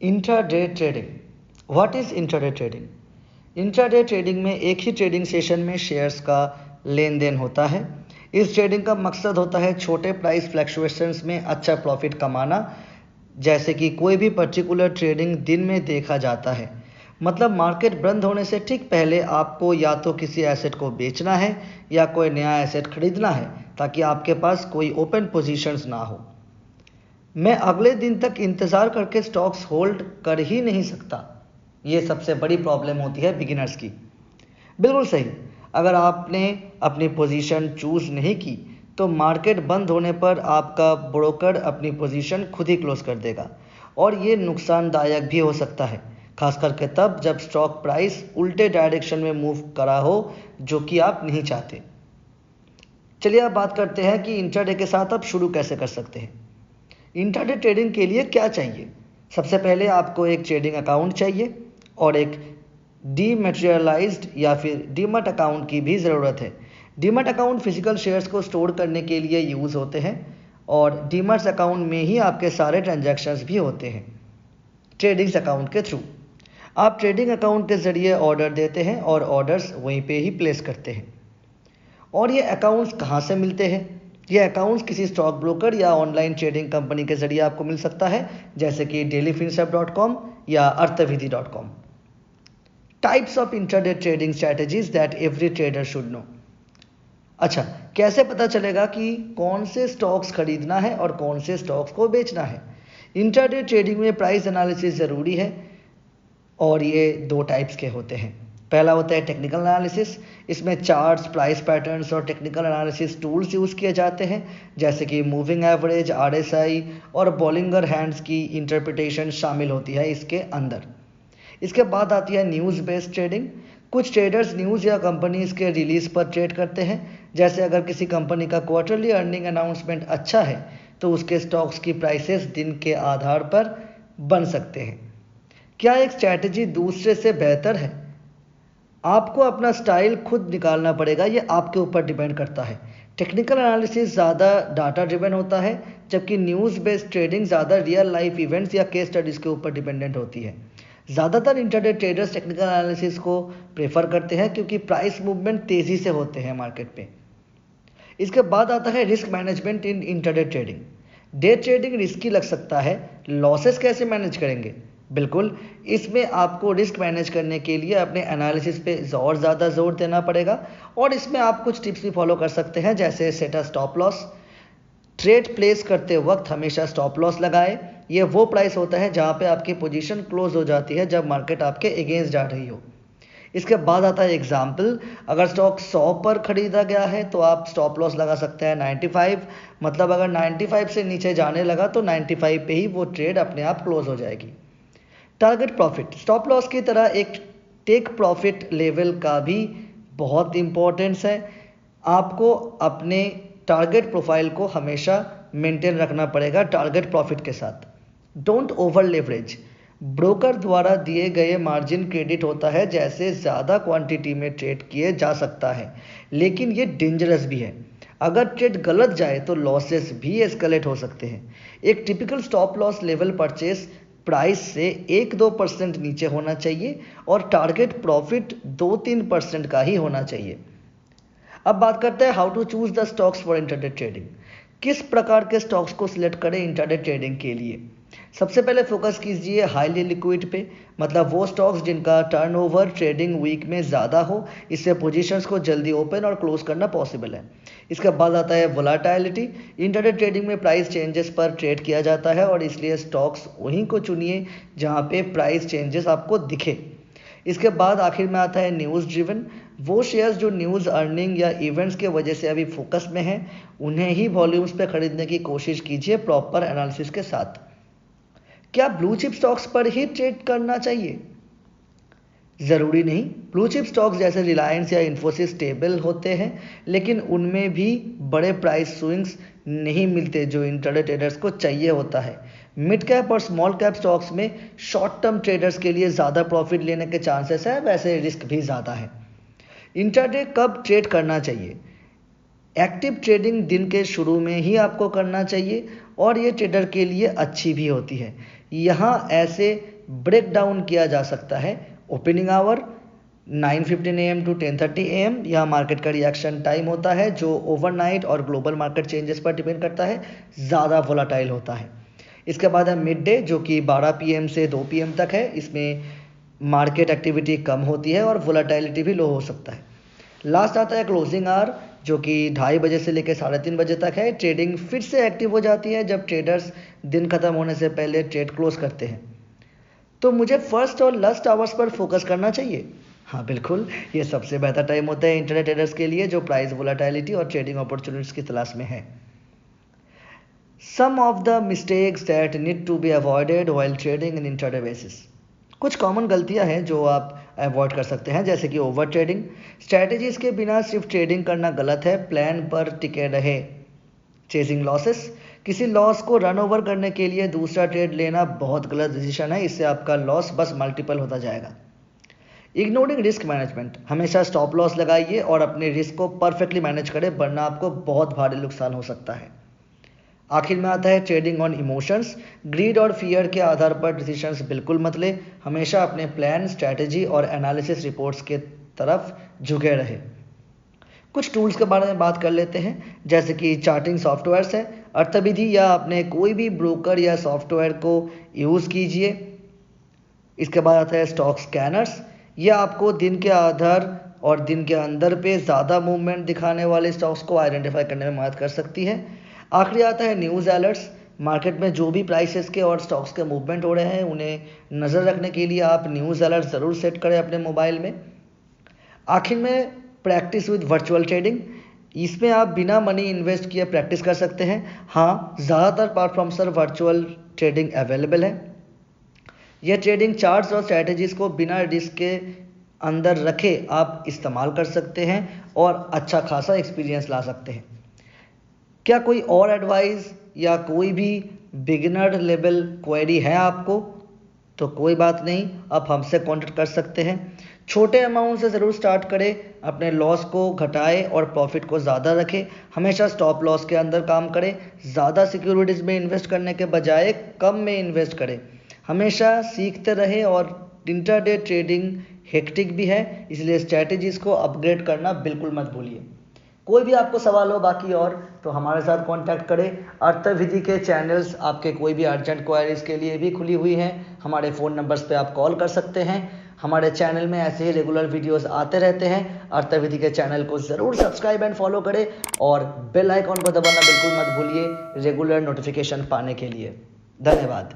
Intraday trading. What is intraday trading? Intraday trading में एक ही trading session में shares का लेन देन होता है। इस ट्रेडिंग का मकसद होता है छोटे प्राइस फ्लक्चुएशंस में अच्छा प्रॉफिट कमाना, जैसे कि कोई भी पर्टिकुलर ट्रेडिंग दिन में देखा जाता है। मतलब मार्केट बंद होने से ठीक पहले आपको या तो किसी एसेट को बेचना है या कोई नया एसेट खरीदना है, ताकि आपके पास कोई ओपन पोजीशंस ना हो। मैं अगले दिन तक इंतज़ार करके स्टॉक्स होल्ड कर ही नहीं सकता। ये सबसे बड़ी प्रॉब्लम होती है बिगिनर्स की। बिल्कुल सही। अगर आपने अपनी पोजीशन चूज़ नहीं की तो मार्केट बंद होने पर आपका ब्रोकर अपनी पोजीशन खुद ही क्लोज कर देगा, और ये नुकसानदायक भी हो सकता है, खास करके तब जब स्टॉक प्राइस उल्टे डायरेक्शन में मूव करा हो, जो कि आप नहीं चाहते। चलिए अब बात करते हैं कि इंट्राडे के साथ आप शुरू कैसे कर सकते हैं। इंट्राडे ट्रेडिंग के लिए क्या चाहिए? सबसे पहले आपको एक ट्रेडिंग अकाउंट चाहिए और एक डीमैटेरियलाइज्ड या फिर डीमैट अकाउंट की भी ज़रूरत है। डीमैट अकाउंट फिजिकल शेयर्स को स्टोर करने के लिए यूज़ होते हैं, और डीमैट अकाउंट में ही आपके सारे ट्रांजैक्शंस भी होते हैं। ट्रेडिंग्स अकाउंट के थ्रू आप ट्रेडिंग अकाउंट के ज़रिए ऑर्डर देते हैं और ऑर्डर्स वहीं पे ही प्लेस करते हैं। और ये अकाउंट्स कहाँ से मिलते हैं? ये अकाउंट्स किसी स्टॉक ब्रोकर या ऑनलाइन ट्रेडिंग कंपनी के जरिए आपको मिल सकता है, जैसे कि dailyfinserv.com या arthavidhi.com। Types of intraday trading strategies that every trader should know. अच्छा, कैसे पता चलेगा कि कौन से स्टॉक्स खरीदना है और कौन से स्टॉक्स को बेचना है? इंट्राडे ट्रेडिंग में प्राइस एनालिसिस ज़रूरी है, और ये दो टाइप्स के होते हैं। पहला होता है टेक्निकल एनालिसिस। इसमें चार्ट्स, प्राइस पैटर्न्स और टेक्निकल एनालिसिस टूल्स यूज़ किए जाते हैं, जैसे कि मूविंग एवरेज, RSI और बॉलिंगर हैंड्स की इंटरप्रिटेशन शामिल होती है इसके अंदर। इसके बाद आती है न्यूज़ बेस्ड ट्रेडिंग। कुछ ट्रेडर्स न्यूज़ या कंपनीज के रिलीज पर ट्रेड करते हैं, जैसे अगर किसी कंपनी का क्वार्टरली अर्निंग अनाउंसमेंट अच्छा है तो उसके स्टॉक्स की प्राइसेस दिन के आधार पर बन सकते हैं। क्या एक स्ट्रैटेजी दूसरे से बेहतर है? आपको अपना स्टाइल खुद निकालना पड़ेगा, ये आपके ऊपर डिपेंड करता है। टेक्निकल एनालिसिस ज़्यादा डाटा ड्रिवन होता है, जबकि न्यूज़ बेस्ड ट्रेडिंग ज़्यादा रियल लाइफ इवेंट्स या केस स्टडीज़ के ऊपर डिपेंडेंट होती है। ज़्यादातर इंट्राडे ट्रेडर्स टेक्निकल एनालिसिस को प्रेफर करते हैं, क्योंकि प्राइस मूवमेंट तेज़ी से होते हैं मार्केट पे। इसके बाद आता है risk management in intraday trading. Day trading risky लग सकता है, लॉसेस कैसे मैनेज करेंगे? बिल्कुल, इसमें आपको रिस्क मैनेज करने के लिए अपने एनालिसिस पे और ज़्यादा जोर देना पड़ेगा, और इसमें आप कुछ टिप्स भी फॉलो कर सकते हैं, जैसे set a stop loss. Trade place करते वक्त हमेशा स्टॉप लॉस लगाए। ये वो प्राइस होता है जहाँ पे आपकी पोजीशन क्लोज हो जाती है जब मार्केट आपके अगेंस्ट जा रही हो। इसके बाद आता है एग्जाम्पल। अगर स्टॉक 100 पर खरीदा गया है तो आप स्टॉप लॉस लगा सकते हैं 95। मतलब अगर 95 से नीचे जाने लगा तो 95 पे ही वो ट्रेड अपने आप क्लोज हो जाएगी। Target profit. स्टॉप लॉस की तरह एक टेक प्रॉफिट लेवल का भी बहुत इंपॉर्टेंस है। आपको अपने टारगेट प्रोफाइल को हमेशा मेंटेन रखना पड़ेगा टारगेट प्रॉफिट के साथ। Don't over leverage. ब्रोकर द्वारा दिए गए मार्जिन क्रेडिट होता है, जैसे ज़्यादा क्वांटिटी में ट्रेड किए जा सकता है, लेकिन ये डेंजरस भी है। अगर ट्रेड गलत जाए तो लॉसेस भी एस्केलेट हो सकते हैं। एक typical stop loss level purchase price से 1-2% नीचे होना चाहिए, और टारगेट प्रॉफिट 2-3% का ही होना चाहिए। अब बात करते हैं how to choose the stocks for intraday trading. किस प्रकार के स्टॉक्स को सिलेक्ट करें इंट्राडे ट्रेडिंग के लिए? सबसे पहले फोकस कीजिए हाईली लिक्विड पे, मतलब वो स्टॉक्स जिनका टर्नओवर ट्रेडिंग वीक में ज़्यादा हो, इससे पोजीशंस को जल्दी ओपन और क्लोज करना पॉसिबल है। इसके बाद आता है वोलाटिलिटी। इंट्राडे ट्रेडिंग में प्राइस चेंजेस पर ट्रेड किया जाता है, और इसलिए स्टॉक्स वहीं को चुनिए जहाँ पे प्राइस चेंजेस आपको दिखे। इसके बाद आखिर में आता है न्यूज़ ड्रिवन। वो शेयर्स जो न्यूज़, अर्निंग या इवेंट्स के वजह से अभी फोकस में हैं, उन्हें ही वॉल्यूम्स पे खरीदने की कोशिश कीजिए प्रॉपर एनालिसिस के साथ। क्या ब्लू चिप स्टॉक्स पर ही ट्रेड करना चाहिए? ज़रूरी नहीं। ब्लू चिप स्टॉक्स जैसे रिलायंस या इन्फोसिस स्टेबल होते हैं, लेकिन उनमें भी बड़े प्राइस स्विंग्स नहीं मिलते जो इंट्राडे ट्रेडर्स को चाहिए होता है। मिड कैप और स्मॉल कैप स्टॉक्स में शॉर्ट टर्म ट्रेडर्स के लिए ज़्यादा प्रॉफिट लेने के चांसेस है, वैसे रिस्क भी ज़्यादा है। इंट्राडे कब ट्रेड करना चाहिए? एक्टिव ट्रेडिंग दिन के शुरू में ही आपको करना चाहिए और ये ट्रेडर के लिए अच्छी भी होती है। यहाँ ऐसे ब्रेक डाउन किया जा सकता है। Opening hour 9:15 AM to 10:30 AM यह मार्केट का रिएक्शन टाइम होता है जो ओवरनाइट और ग्लोबल मार्केट चेंजेस पर डिपेंड करता है, ज़्यादा वोलाटाइल होता है। इसके बाद है मिड डे जो कि 12 PM से 2 PM तक है। इसमें मार्केट एक्टिविटी कम होती है और वोलाटिलिटी भी लो हो सकता है। लास्ट आता है क्लोजिंग आवर जो कि 2:30 बजे से लेकर 3:30 बजे तक है। ट्रेडिंग फिर से एक्टिव हो जाती है जब ट्रेडर्स दिन खत्म होने से पहले ट्रेड क्लोज करते हैं। तो मुझे फर्स्ट और लास्ट आवर्स पर फोकस करना चाहिए। हाँ बिल्कुल, ये सबसे बेहतर टाइम होता है इंटरनेट ट्रेडर्स के लिए जो प्राइस वोलाटिलिटी और ट्रेडिंग अपॉर्चुनिटीज की तलाश में है। Some of the mistakes that need to be avoided while trading in intraday basis. कुछ कॉमन गलतियां हैं जो आप अवॉइड कर सकते हैं, जैसे कि ओवर ट्रेडिंग। स्ट्रैटेजीज के बिना सिर्फ ट्रेडिंग करना गलत है। प्लान पर टिके रहे। चेजिंग लॉसेस, किसी लॉस को रन ओवर करने के लिए दूसरा ट्रेड लेना बहुत गलत डिसीजन है। इससे आपका लॉस बस मल्टीपल होता जाएगा। इग्नोरिंग रिस्क मैनेजमेंट, हमेशा स्टॉप लॉस लगाइए और अपने रिस्क को परफेक्टली मैनेज करें, वरना आपको बहुत भारी नुकसान हो सकता है। आखिर में आता है ट्रेडिंग ऑन इमोशंस। ग्रीड और फियर के आधार पर डिसीजंस बिल्कुल मत ले। हमेशा अपने प्लान, स्ट्रैटेजी और एनालिसिस रिपोर्ट्स के तरफ झुके रहे। कुछ टूल्स के बारे में बात कर लेते हैं, जैसे कि चार्टिंग सॉफ्टवेयर्स है, अर्थविधि या अपने कोई भी ब्रोकर या सॉफ्टवेयर को यूज़ कीजिए। इसके बाद आता है स्टॉक स्कैनर्स। यह आपको दिन के आधार और दिन के अंदर पे ज़्यादा मूवमेंट दिखाने वाले स्टॉक्स को आइडेंटिफाई करने में मदद कर सकती है। आखिरी आता है न्यूज़ अलर्ट्स। मार्केट में जो भी प्राइसेस के और स्टॉक्स के मूवमेंट हो रहे हैं उन्हें नज़र रखने के लिए आप न्यूज़ अलर्ट ज़रूर सेट करें अपने मोबाइल में। आखिर में प्रैक्टिस विद वर्चुअल ट्रेडिंग। इसमें आप बिना मनी इन्वेस्ट किए प्रैक्टिस कर सकते हैं। हाँ, ज़्यादातर प्लेटफॉर्म्स पर वर्चुअल ट्रेडिंग अवेलेबल है। यह ट्रेडिंग चार्ट्स और स्ट्रैटेजीज को बिना रिस्क के अंदर रखे आप इस्तेमाल कर सकते हैं और अच्छा खासा एक्सपीरियंस ला सकते हैं। क्या कोई और एडवाइस या कोई भी बिगिनर लेवल क्वेरी है आपको, तो कोई बात नहीं, आप हमसे कॉन्टेक्ट कर सकते हैं। छोटे अमाउंट से ज़रूर स्टार्ट करें, अपने लॉस को घटाएं और प्रॉफिट को ज़्यादा रखें। हमेशा स्टॉप लॉस के अंदर काम करें। ज़्यादा सिक्योरिटीज़ में इन्वेस्ट करने के बजाय कम में इन्वेस्ट करें। हमेशा सीखते रहें और इंट्राडे ट्रेडिंग हेक्टिक भी है, इसलिए स्ट्रैटेजीज को अपग्रेड करना बिल्कुल मत भूलिए। कोई भी आपको सवाल हो बाकी और, तो हमारे साथ कांटेक्ट करें। अर्थविधि के चैनल्स आपके कोई भी अर्जेंट क्वायरीज के लिए भी खुली हुई हैं। हमारे फ़ोन नंबर्स पे आप कॉल कर सकते हैं। हमारे चैनल में ऐसे ही रेगुलर वीडियोस आते रहते हैं। अर्थविधि के चैनल को ज़रूर सब्सक्राइब एंड फॉलो करें और बेल आइकॉन को दबाना बिल्कुल मत भूलिए रेगुलर नोटिफिकेशन पाने के लिए। धन्यवाद।